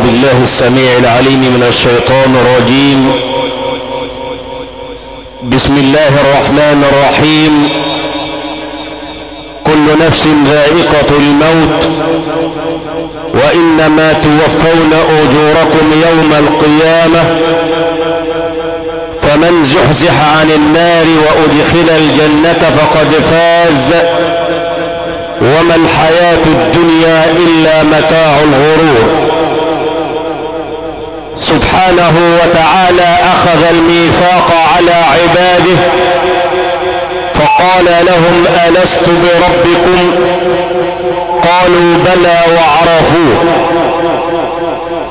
بالله السميع العليم من الشيطان الرجيم. بسم الله الرحمن الرحيم. كل نفس ذائقة الموت وإنما توفون أجوركم يوم القيامة فمن زحزح عن النار وأدخل الجنة فقد فاز وما الحياة الدنيا إلا متاع الغرور. سبحانه وتعالى أخذ الميثاق على عباده فقال لهم: ألست بربكم؟ قالوا بلى وعرفوه.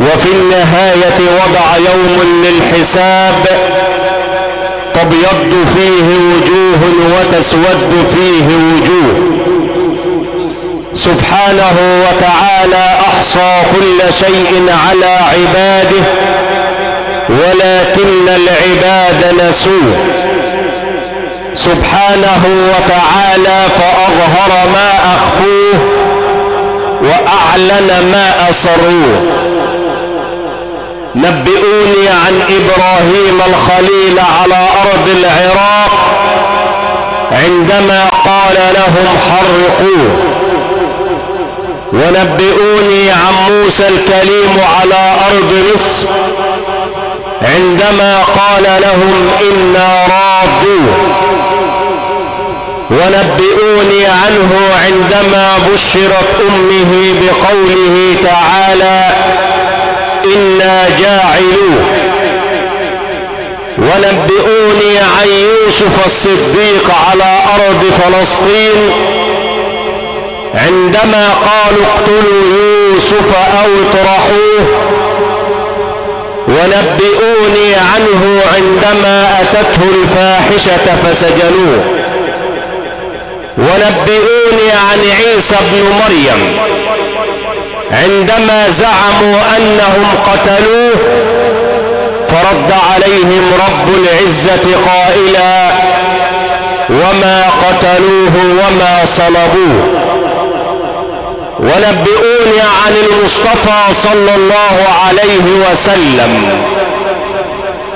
وفي النهاية وضع يوم للحساب تبيض فيه وجوه وتسود فيه وجوه. سبحانه وتعالى أحصى كل شيء على عباده ولكن العباد نسوه. سبحانه وتعالى فأظهر ما أخفوه وأعلن ما أسروه. نبئوني عن إبراهيم الخليل على أرض العراق عندما قال لهم حرقوه. ونبئوني عن موسى الكليم على أرض مصر عندما قال لهم إنا رادوه. ونبئوني عنه عندما بشرت أمه بقوله تعالى: إنا جاعلوه. ونبئوني عن يوسف الصديق على أرض فلسطين عندما قالوا اقتلوا يوسف أو اطرحوه. ونبئوني عنه عندما أتته الفاحشة فسجنوه. ونبئوني عن عيسى ابن مريم عندما زعموا أنهم قتلوه فرد عليهم رب العزة قائلا: وما قتلوه وما صلبوه. ونبئوني عن المصطفى صلى الله عليه وسلم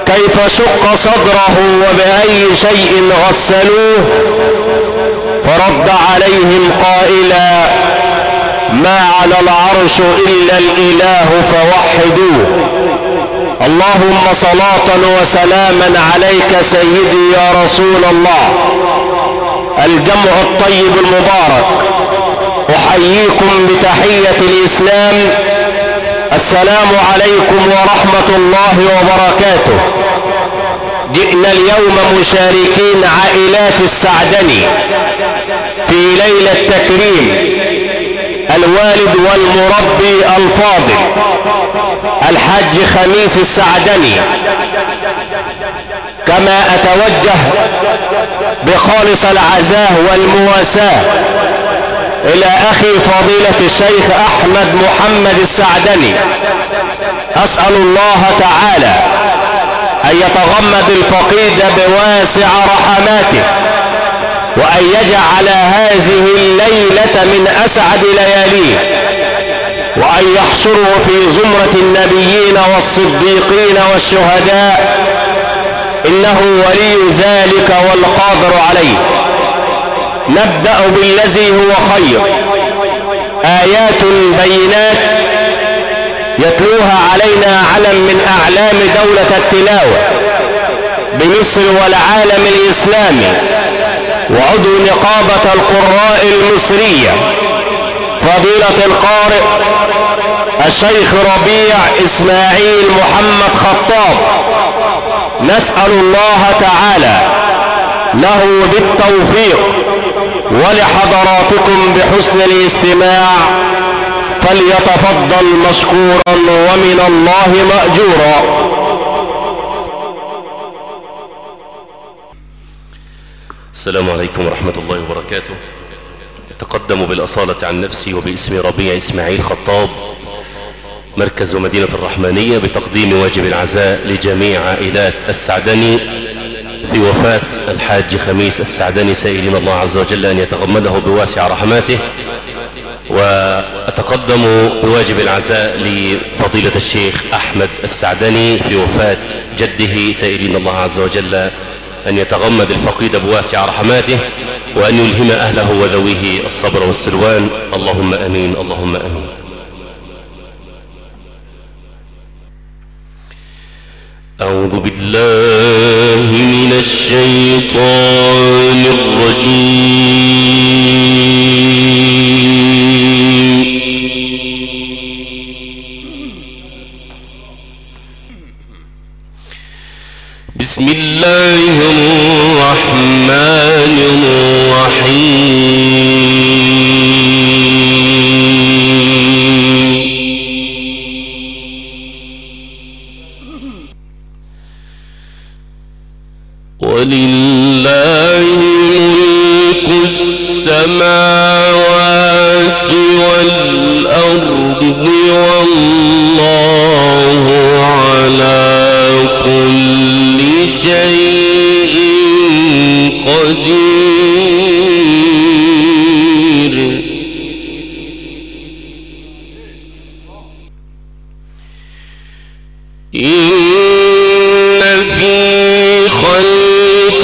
كيف شق صدره وبأي شيء غسلوه فرد عليهم قائلا: ما على العرش إلا الإله فوحدوه. اللهم صلاة وسلاما عليك سيدي يا رسول الله. الجمع الطيب المبارك أحييكم بتحية الإسلام. السلام عليكم ورحمة الله وبركاته. جئنا اليوم مشاركين عائلات السعدني في ليلة تكريم الوالد والمربي الفاضل الحاج خميس السعدني. كما أتوجه بخالص العزاء والمواساة إلى أخي فضيلة الشيخ أحمد محمد السعدني. أسأل الله تعالى أن يتغمد الفقيد بواسع رحماته وأن يجعل هذه الليلة من أسعد لياليه وأن يحشره في زمرة النبيين والصديقين والشهداء إنه ولي ذلك والقادر عليه. نبدأ بالذي هو خير. آيات بينات يتلوها علينا علم من أعلام دولة التلاوة بمصر والعالم الإسلامي وعضو نقابة القراء المصرية فضيلة القارئ الشيخ ربيع إسماعيل محمد خطاب. نسأل الله تعالى له بالتوفيق ولحضراتكم بحسن الاستماع فليتفضل مشكورا ومن الله مأجورا. السلام عليكم ورحمة الله وبركاته. أتقدم بالأصالة عن نفسي وباسم ربيع إسماعيل خطاب مركز مدينة الرحمانية بتقديم واجب العزاء لجميع عائلات السعدني في وفاة الحاج خميس السعدني، سائلين الله عز وجل أن يتغمده بواسع رحماته. وأتقدم نتقدم بواجب العزاء لفضيلة الشيخ أحمد السعدني في وفاة جده، سائلين الله عز وجل أن يتغمد الفقيد بواسع رحماته وأن يلهم أهله وذويه الصبر والسلوان، اللهم أمين اللهم أمين. أعوذ بالله من الشيطان الرجيم. بسم الله الرحمن الرحيم. ولله ملك السماوات والأرض والله على كل شيء قدير. إن في خلق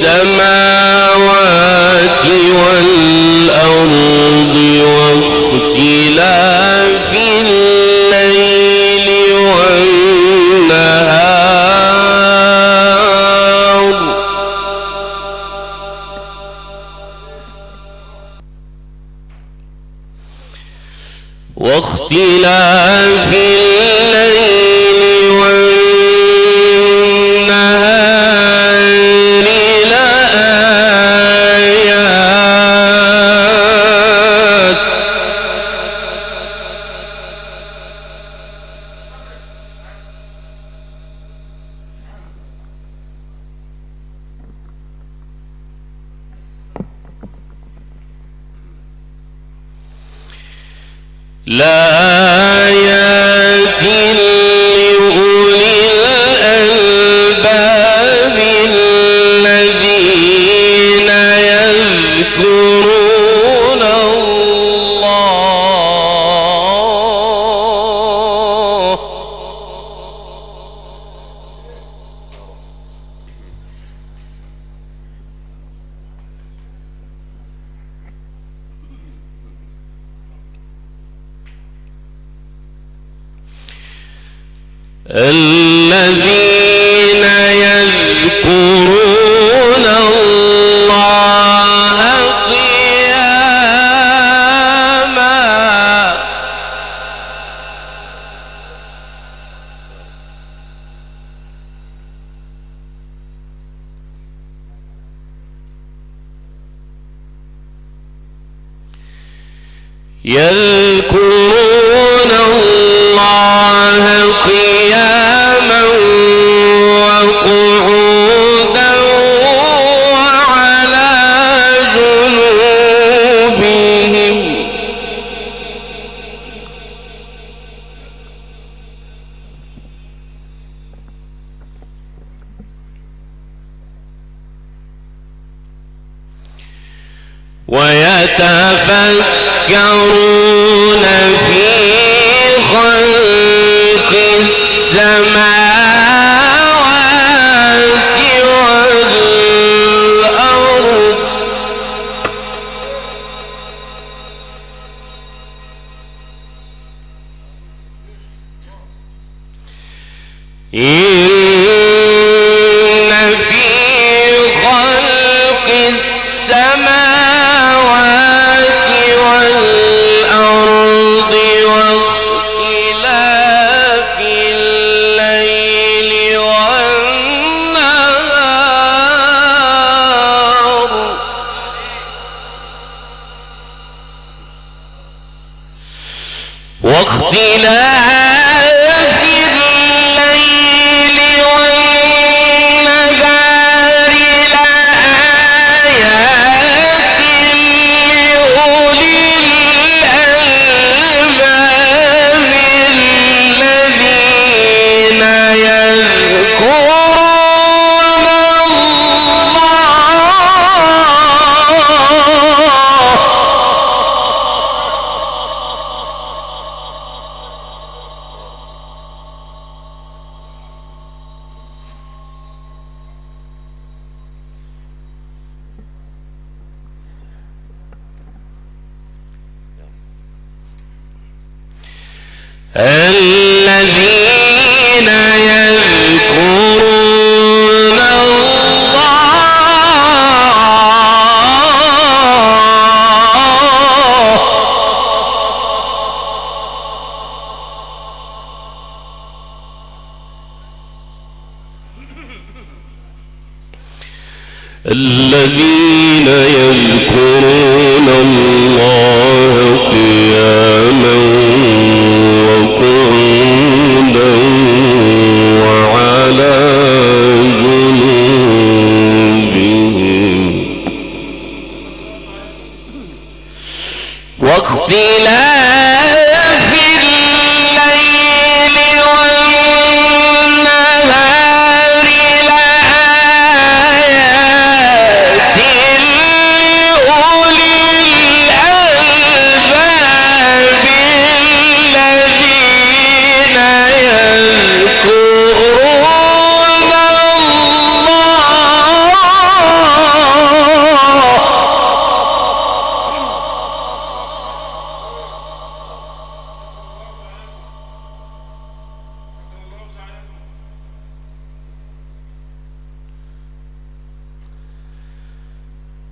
السماوات والأرض واختلاف الليل والنهار لآيات لأولي الألباب الذين يذكرون الله الذين يذكرون الله قياما يذكرون الله قياما وقعودا وعلى جنوبهم ويتفكرون في خلق السماوات والأرض إن في خلق السماوات والأرض واختلاف الليل والنهار الذين يذكرون الذين يذكرون الله قياما وقعودا وعلى جنوبهم واختلاف الليل والنهار لآيات لأولي الألباب الذين يذكرون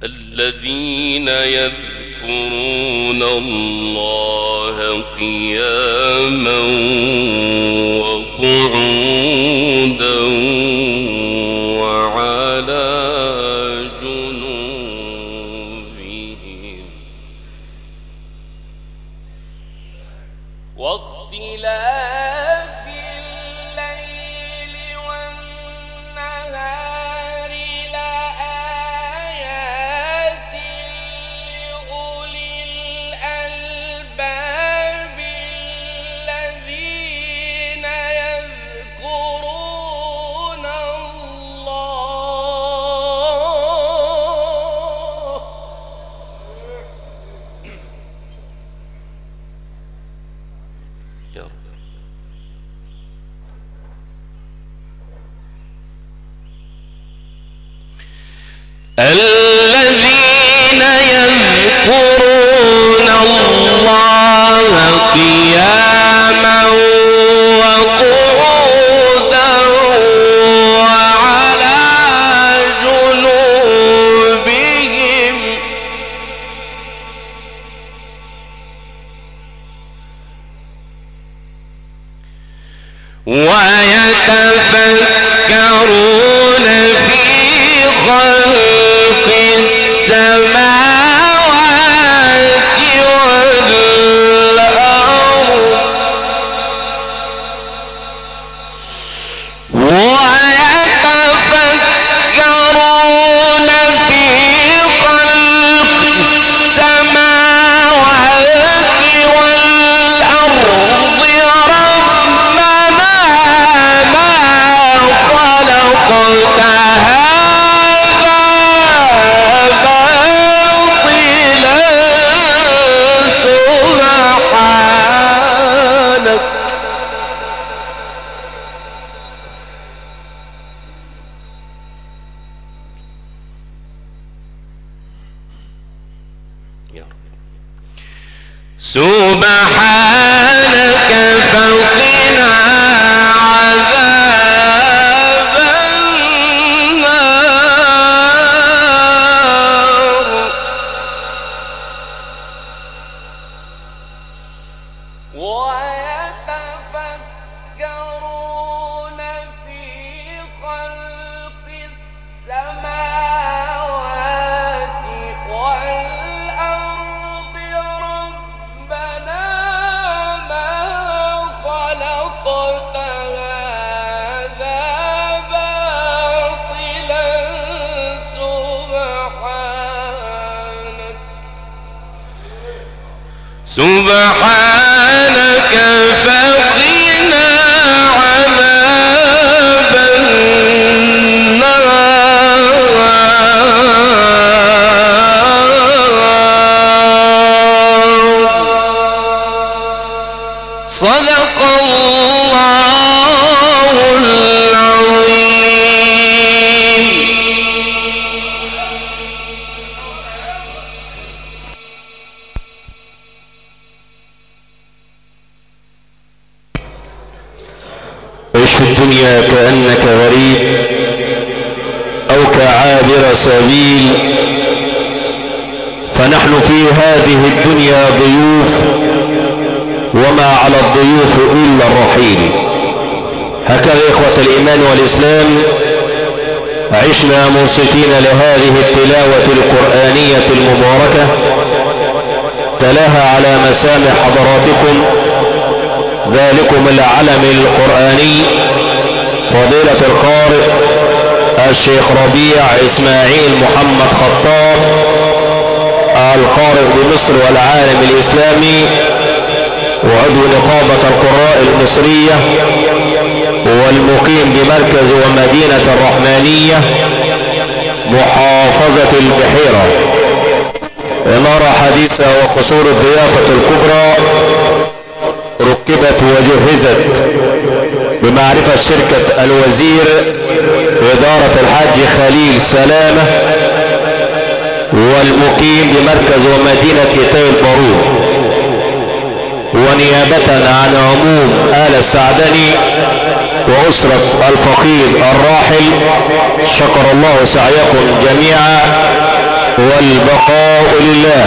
الذين يذكرون الله قياما وقعودا وعلى جنوبهم واختلاف الليل والنهار لآيات لأولي الألباب الذين يذكرون الله يا رب. الذين يذكرون الله قياما وقعودا وعلى جنوبهم ويتفكرون في خلق السماوات والأرض ويتفكرون في خلق السماوات والأرض ربنا ما خلقت هذا باطلا سبحانك يا رب. سبحانك فقنا عذاب النار ويتفكرون في خلق السماوات والأرض ربنا ما خلقت هذا باطلا سبحانك فقنا عذاب النار. صدق الله العظيم. الدنيا كأنك غريب أو كعابر سبيل، فنحن في هذه الدنيا ضيوف، وما على الضيوف إلا الرحيل. هكذا إخوة الإيمان والإسلام عشنا منصتين لهذه التلاوة القرآنية المباركة، تلاها على مسامع حضراتكم ذلكم العلم القرآني فضيلة القارئ الشيخ ربيع إسماعيل محمد خطاب، القارئ بمصر والعالم الإسلامي وعضو نقابة القراء المصرية، والمقيم بمركز ومدينة الرحمانية محافظة البحيرة. إمارة حديثة وقصور الضيافة الكبرى ركبت وجهزت بمعرفة شركة الوزير إدارة الحاج خليل سلامة، والمقيم بمركز ومدينة إتاي البارود، ونيابة عن عموم آل السعدني وأسرة الفقيد الراحل، شكر الله سعيكم جميعا والبقاء لله.